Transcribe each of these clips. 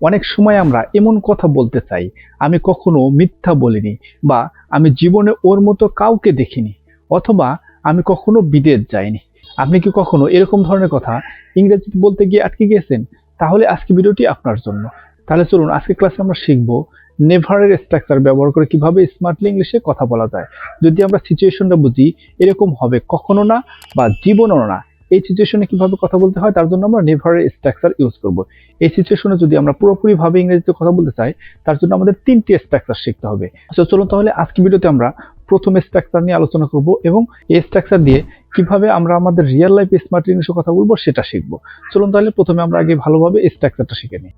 অনেক সময় আমরা এমন কথা বলতে চাই, আমি কখনো মিথ্যা বলিনি, বা আমি জীবনে ওর মতো কাউকে দেখিনি, অথবা আমি কখনো বিদেশ যাইনি। আপনি কি কখনো এরকম ধরনের কথা ইংরেজিতে বলতে গিয়ে আটকে গিয়েছেন? তাহলে আজকে ভিডিওটি আপনার জন্য। তাহলে চলুন আজকে ক্লাসে আমরা শিখব নেভারের স্ট্রাকচার ব্যবহার করে কিভাবে স্মার্টলি ইংলিশে কথা বলা যায়। যদি আমরা সিচুয়েশনটা বুঝি, এরকম হবে কখনো না বা জীবনও না, এই সিচুয়েশনে কিভাবে কথা বলতে হয় তার জন্য আমরা নেভারের স্ট্রাকচার ইউজ করব। এই সিচুয়েশনে যদি আমরা পুরোপুরি ভাবে ইংরেজিতে কথা বলতে চাই, তার জন্য আমাদের 3টি স্ট্রাকচার শিখতে হবে। তো চলুন তাহলে আজকে ভিডিওতে আমরা প্রথম স্ট্রাকচার নিয়ে আলোচনা করব এবং এই স্ট্রাকচার দিয়ে কিভাবে আমরা আমাদের রিয়েল লাইফ স্মার্ট ইংলিশে কথা বলবো সেটা শিখবো। চলুন তাহলে প্রথমে আমরা আগে ভালোভাবে এই স্ট্রাকচারটা শিখে নিই।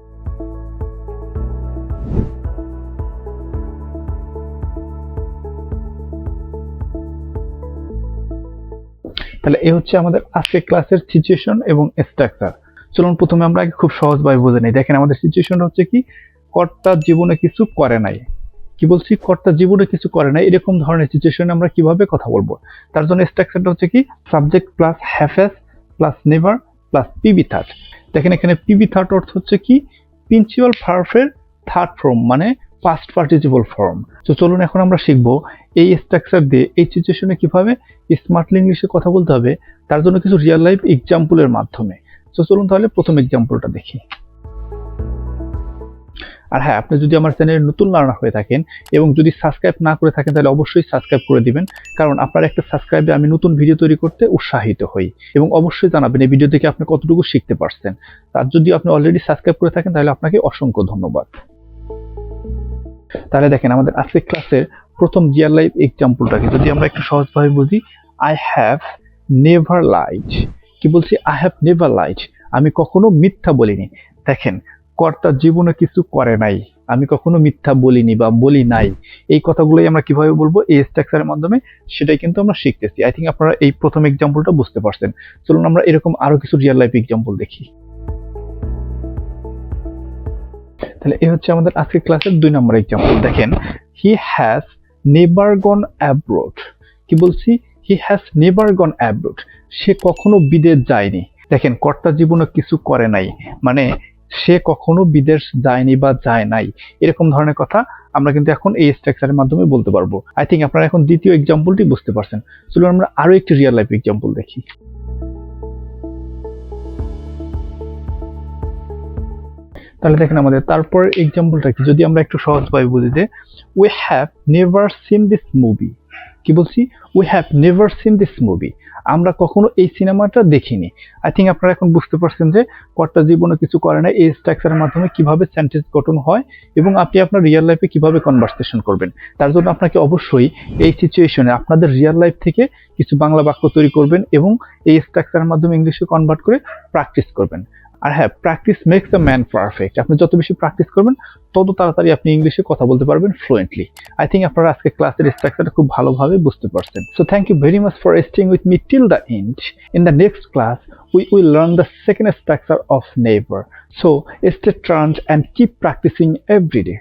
তাহলে এই হচ্ছে আমাদের আজকের ক্লাসের সিচুয়েশন এবং স্ট্রাকচার। চলুন প্রথমে আমরা আগে খুব সহজভাবে বুঝে নিই। দেখেন আমাদের সিচুয়েশনটা হচ্ছে কি, কর্তা জীবনে কিছু করে নাই। কি বলছি? কর্তা জীবনে কিছু করে নাই, এরকম ধরনের সিচুয়েশনে আমরা কিভাবে কথা বলবো। তার জন্য স্ট্রাকচারটা হচ্ছে কি, subject plus have plus never plus PB third. দেখেন এখানে পিবি থার্ড অর্থ হচ্ছে কি, প্রিন্সিপাল ভার্বের থার্ড ফর্ম, মানে পাস্ট পার্টিসিপল ফর্ম। তো চলুন এখন আমরা শিখবো এই স্ট্রাকচার দিয়ে এই সিচুয়েশনে কিভাবে স্মার্টলি ইংলিশে কথা বলতে হবে, তার জন্য কিছু রিয়েল লাইফ এক্সাম্পলের মাধ্যমে। তো চলুন তাহলে প্রথম এক্সাম্পলটা দেখি। আর হ্যাঁ, আপনি যদি আমার চ্যানেলে নতুন লার্নার হয়ে থাকেন এবং যদি সাবস্ক্রাইব না করে থাকেন, তাহলে অবশ্যই সাবস্ক্রাইব করে দিবেন, কারণ আপনার একটা সাবস্ক্রাইবে আমি নতুন ভিডিও তৈরি করতে উৎসাহিত হই। এবং অবশ্যই জানাবেন এই ভিডিও থেকে আপনি কতটুকু শিখতে পারছেন। আর যদি আপনি অলরেডি সাবস্ক্রাইব করে থাকেন, তাহলে আপনাকে অসংখ্য ধন্যবাদ। তাহলে দেখেন আমাদের আজকের ক্লাসের প্রথম রিয়েল লাইফ এক্সাম্পলটাকে যদি আমরা একটু সহজভাবে বুঝি, আই হ্যাভ নেভার লাইড। কি বলছি? আই হ্যাভ নেভার লাইড, আমি কখনো মিথ্যা বলিনি। দেখেন, কর্তা জীবনে কিছু করে নাই, আমি কখনো মিথ্যা বলিনি বা বলি নাই, এই কথাগুলোই আমরা কিভাবে বলবো এই স্ট্রাকচারের মাধ্যমে, সেটাই কিন্তু আমরা শিখতেছি। আই থিঙ্ক আপনারা এই প্রথম এক্সাম্পলটা বুঝতে পারছেন। চলুন আমরা এরকম আরো কিছু রিয়েল লাইফ এক্সাম্পল দেখি। তাহলে এই হচ্ছে আমাদের আজকের ক্লাসের 2 নম্বর এক্সাম্পল। দেখেন, he has never gone abroad. কি বলছি? He has never gone abroad, সে কখনো বিদেশ যায়নি। দেখেন, কর্তা জীবনে কিছু করে নাই, মানে সে কখনো বিদেশ যায়নি বা যায় নাই, এরকম ধরনের কথা আমরা কিন্তু এখন এই স্ট্রাকচারের মাধ্যমে বলতে পারবো। আই থিঙ্ক আপনারা এখন দ্বিতীয় এক্সাম্পলটি বুঝতে পারছেন। চলুন আমরা আরো একটি রিয়েল লাইফ এক্সাম্পল দেখি। তাহলে দেখেন আমাদের তারপর এক্সাম্পলটা কি, যদি আমরা একটু সহজভাবে বুঝি যে we have never seen this movie. কি বলছি? We have never seen this movie, আমরা কখনো এই সিনেমাটা দেখিনি। আই থিঙ্ক আপনারা এখন বুঝতে পারছেন যে কর্তা জীবনে কিছু করে না এই স্ট্রাকচারের মাধ্যমে কিভাবে সেন্টেন্স গঠন হয় এবং আপনি আপনার রিয়েল লাইফে কিভাবে কনভারসেশন করবেন। তার জন্য আপনাকে অবশ্যই এই সিচুয়েশনে আপনাদের রিয়েল লাইফ থেকে কিছু বাংলা বাক্য তৈরি করবেন এবং এই স্ট্রাকচারের মাধ্যমে ইংলিশে কনভার্ট করে প্র্যাকটিস করবেন। আর হ্যাঁ, practice makes the man perfect, আপনি যত বেশি প্র্যাকটিস করবেন তত তাড়াতাড়ি আপনি ইংলিশে কথা বলতে পারবেন ফ্লুয়েন্টলি। আই থিঙ্ক আপনারা আজকে ক্লাসের স্ট্রাকচারটা খুব ভালোভাবে বুঝতে পারছেন। So thank you very much for staying with me till the end. In the next class we will learn the second structure of never. So stay tuned and keep practicing every day.